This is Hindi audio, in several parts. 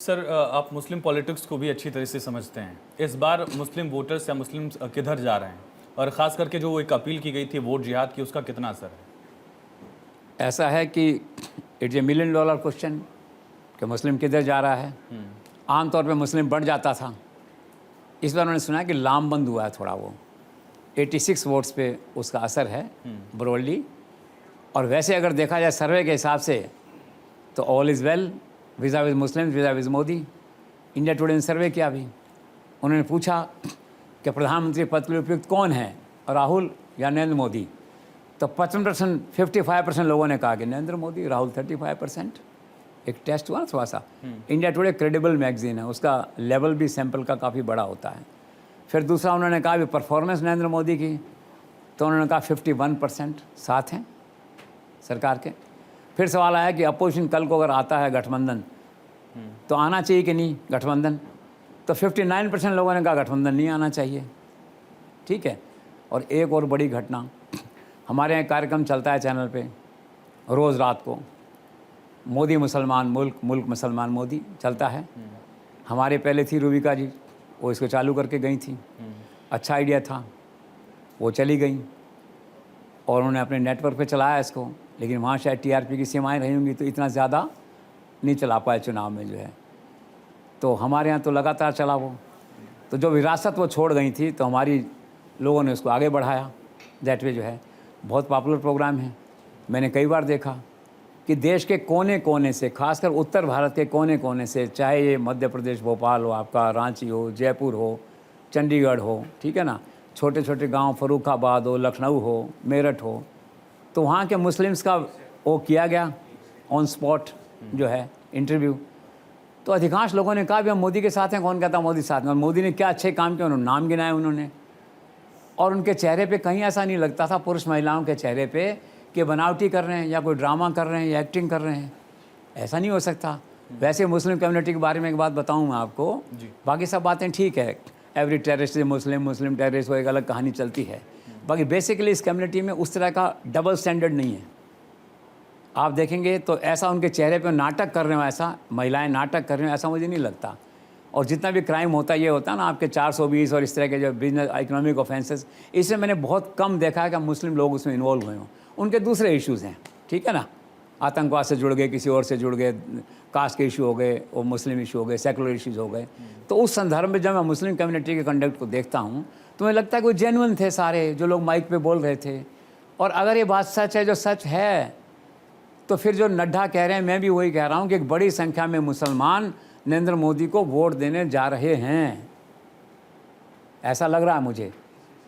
सर आप मुस्लिम पॉलिटिक्स को भी अच्छी तरह से समझते हैं। इस बार मुस्लिम वोटर्स या मुस्लिम किधर जा रहे हैं, और ख़ास करके जो एक अपील की गई थी वोट जिहाद की, उसका कितना असर है? ऐसा है कि इट्स ए $1 मिलियन क्वेश्चन कि मुस्लिम किधर जा रहा है। आमतौर पे मुस्लिम बढ़ जाता था, इस बार उन्होंने सुना कि लामबंद हुआ है थोड़ा, वो 86 वोट्स पे उसका असर है ब्रॉडली। और वैसे अगर देखा जाए सर्वे के हिसाब से तो all is well visa विज़ Muslim visa विज़ Modi. India today ने सर्वे किया अभी, उन्होंने पूछा कि प्रधानमंत्री पद के लिए उपयुक्त कौन है, राहुल या नरेंद्र मोदी। तो 55% लोगों ने कहा कि नरेंद्र मोदी, राहुल 35%। एक टेस्ट हुआ ना थोड़ा सा। इंडिया टुडे क्रेडिबल मैगजीन है, उसका लेवल भी सैंपल का काफ़ी बड़ा होता है। फिर दूसरा उन्होंने कहा भी परफॉर्मेंस नरेंद्र मोदी की, तो उन्होंने कहा 51% साथ हैं सरकार के। फिर सवाल आया कि अपोजिशन कल को अगर आता है गठबंधन तो आना चाहिए कि नहीं गठबंधन, तो 59% लोगों ने कहा गठबंधन नहीं आना चाहिए। ठीक है। और एक और बड़ी घटना, हमारे यहाँ कार्यक्रम चलता है चैनल पे रोज़ रात को, मोदी मुसलमान मुल्क, मुल्क मुसलमान मोदी चलता है। हमारे पहले थी रूबिका जी, वो इसको चालू करके गई थी, अच्छा आइडिया था, वो चली गई और उन्होंने अपने नेटवर्क पे चलाया इसको, लेकिन वहाँ शायद टीआरपी की सीमाएँ रही होंगी तो इतना ज़्यादा नहीं चला पाए चुनाव में जो है। तो हमारे यहाँ तो लगातार चला वो, तो जो विरासत वो छोड़ गई थी तो हमारी लोगों ने उसको आगे बढ़ाया। दैट वे जो है बहुत पॉपुलर प्रोग्राम है। मैंने कई बार देखा कि देश के कोने कोने से, खासकर उत्तर भारत के कोने कोने से, चाहे ये मध्य प्रदेश भोपाल हो, आपका रांची हो, जयपुर हो, चंडीगढ़ हो, ठीक है ना, छोटे छोटे गांव फर्रुखाबाद हो, लखनऊ हो, मेरठ हो, तो वहाँ के मुस्लिम्स का वो किया गया ऑन स्पॉट जो है इंटरव्यू। तो अधिकांश लोगों ने कहा भी हम मोदी के साथ हैं। कौन कहता मोदी साथ में, और मोदी ने क्या अच्छे काम किए, उन्होंने नाम गिनाए उन्होंने। और उनके चेहरे पे कहीं ऐसा नहीं लगता था, पुरुष महिलाओं के चेहरे पे, कि बनावटी कर रहे हैं या कोई ड्रामा कर रहे हैं या एक्टिंग कर रहे हैं। ऐसा नहीं हो सकता। वैसे मुस्लिम कम्युनिटी के बारे में एक बात बताऊँ मैं आपको, बाकी सब बातें ठीक है, every terrorist is Muslim, Muslim terrorist, वो एक अलग कहानी चलती है। बाकी बेसिकली इस कम्युनिटी में उस तरह का डबल स्टैंडर्ड नहीं है। आप देखेंगे तो ऐसा उनके चेहरे पे नाटक कर रहे हो, ऐसा महिलाएं नाटक कर रहे हो, ऐसा मुझे नहीं लगता। और जितना भी क्राइम होता है, ये होता है ना आपके 420 और इस तरह के जो बिजनेस इकोनॉमिक ऑफेंसेस, इसमें मैंने बहुत कम देखा है कि मुस्लिम लोग उसमें इन्वॉल्व हुए हों। उनके दूसरे इश्यूज़ हैं, ठीक है ना, आतंकवाद से जुड़ गए, किसी और से जुड़ गए, कास्ट के इशू हो गए, और मुस्लिम इशू हो गए, सेकुलर इश्यूज़ हो गए। तो उस संदर्भ में जब मैं मुस्लिम कम्युनिटी के कंडक्ट को देखता हूँ तो मुझे लगता है कि वो जेन्युइन थे सारे जो लोग माइक पे बोल रहे थे। और अगर ये बात सच है, जो सच है, तो फिर जो नड्डा कह रहे हैं, मैं भी वही कह रहा हूँ कि एक बड़ी संख्या में मुसलमान नरेंद्र मोदी को वोट देने जा रहे हैं, ऐसा लग रहा है मुझे।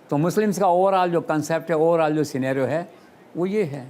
तो मुस्लिम्स का ओवरऑल जो कंसेप्ट है, ओवरऑल जो सिनेरियो है, वो ये है।